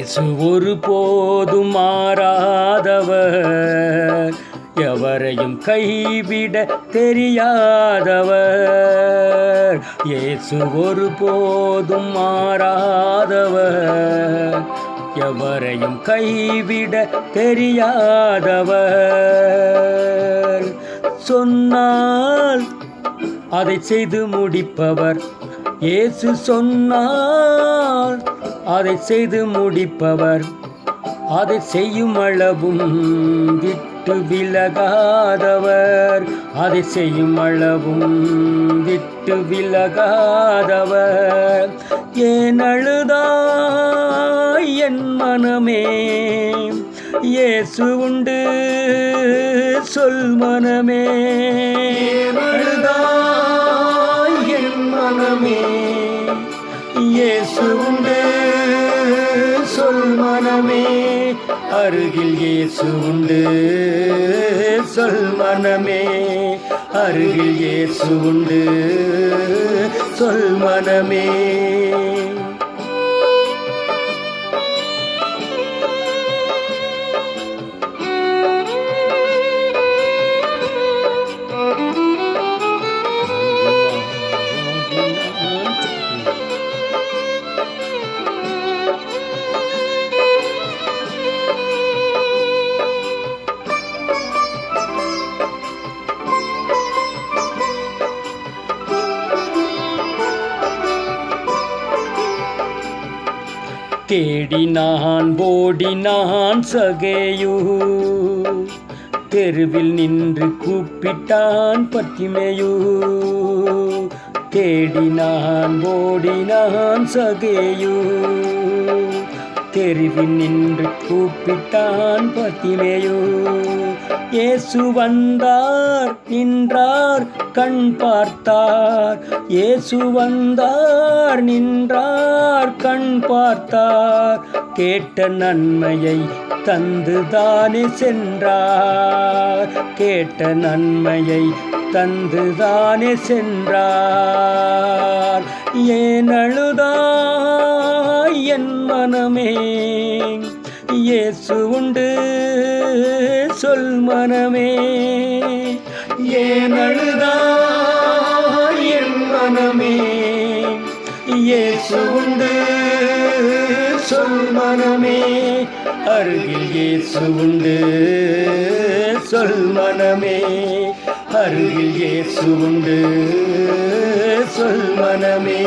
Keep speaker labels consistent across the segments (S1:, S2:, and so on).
S1: இயேசு ஒருபோதும் மாறாதவர், எவரையும் கைவிட தெரியாதவர். இயேசு ஒருபோதும் மாறாதவர், எவரையும் கைவிட தெரியாதவர். சொன்னால் அதை செய்து முடிப்பவர். இயேசு சொன்னால் அதை செய்து முடிப்பவர். அதை செய்யும் அளவும் விட்டு விலகாதவர். அதை செய்யும் அளவும் விட்டு விலகாதவர். ஏன் அழுதாய் என் மனமே, இயேசு உண்டு சொல் மனமே. அழுதாய் என் மனமே, இயேசு உண்டு சொல் மனமே. அருகில் இயேசு உண்டு சொல் மனமே. அருகில் இயேசு உண்டு சொல் மனமே. தேடினான் ஓடினான் சகேயு, தெருவில் நின்று கூப்பிட்டான் பத்திமேயு. தேடினான் ஓடினான் சகேயு, தெருவில் நின்று கூப்பிட்டான் பத்திமேயு. இயேசு வந்தார் நின்றார் கண் பார்த்தார். இயேசு வந்தார் நின்றார் கண் பார்த்தார். கேட்ட நன்மையை தந்துதானே சென்றார். கேட்ட நன்மையை தந்துதானே சென்றார். ஏன் அழுதாய் என் மனமே, இயேசு உண்டு சொல் மனமே. ஏன் அழுதாய் என் மனமே, இயேசு உண்டு சொல் மனமே. அருகில் இயேசு உண்டு சொல் மனமே. அருகில் இயேசு உண்டு சொல் மனமே.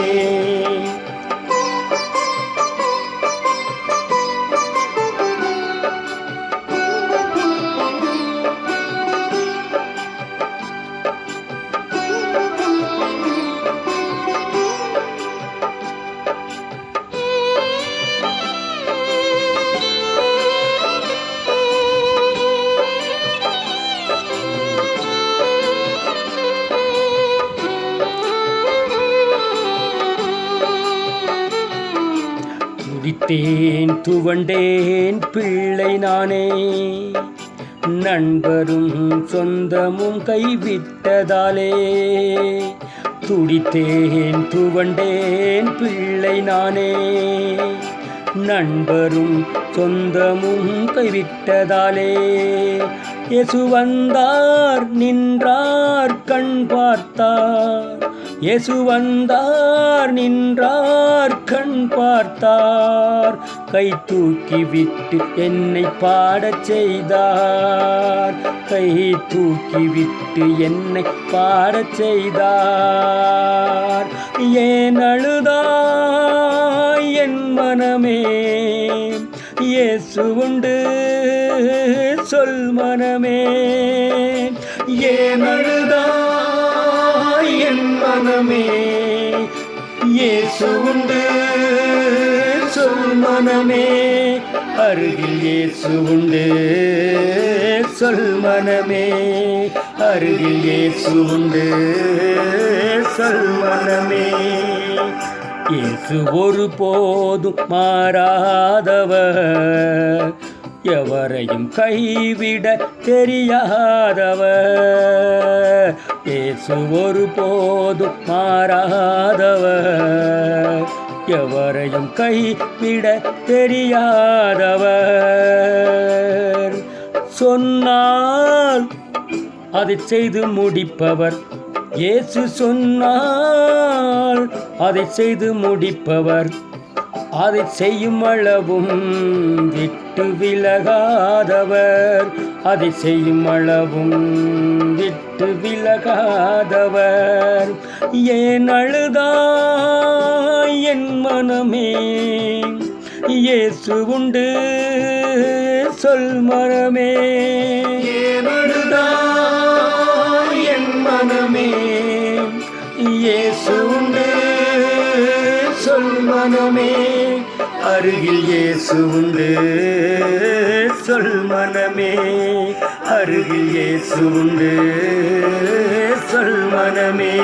S1: துடித்தேன் துவண்டேன் பிள்ளை நானே, நண்பரும் சொந்தமும் கைவிட்டதாலே. துடித்தேன் துவண்டேன் பிள்ளை நானே, நண்பரும் சொந்தமும் கைவிட்டதாலே. இயேசு வந்தார் நின்றார் கண் பார்த்தார். இயேசு வந்தார் நின்றார் கண் பார்த்தார். கை தூக்கி விட்டு என்னை பாடச் செய்தார். கை தூக்கி விட்டு என்னை பாடச் செய்தார். ஏன் அழுதாய் என் மனமே, இயேசு உண்டு சொல் மனமே. ஏன் அழுதாய் என் மனமே, இயேசு உண்டு சொல் மனமே. அருகில் இயேசு உண்டு சொல் மனமே. அருகில் இயேசு உண்டு சொல் மனமே. இயேசு ஒருபோதும் மாறாதவர், எவரையும் கைவிட தெரியாதவர். இயேசு ஒருபோதும் மாறாதவர், எவரையும் கைவிட தெரியாதவர். சொன்னால் அதை செய்து முடிப்பவர். இயேசு சொன்னால் அதை செய்து முடிப்பவர். அதை செய்யும் அளவும் விட்டு விலகாதவர். அதை செய்யும் அளவும் விட்டு விலகாதவர். ஏன் அழுதாய் என் மனமே, இயேசு உண்டு சொல் மனமே. ஏன் அழுதாய் என் மனமே, இயேசு உண்டு சொல் மனமே. அருகில் இயேசு உண்டு சொல் மனமே. அருகில் இயேசு உண்டு சொல் மனமே.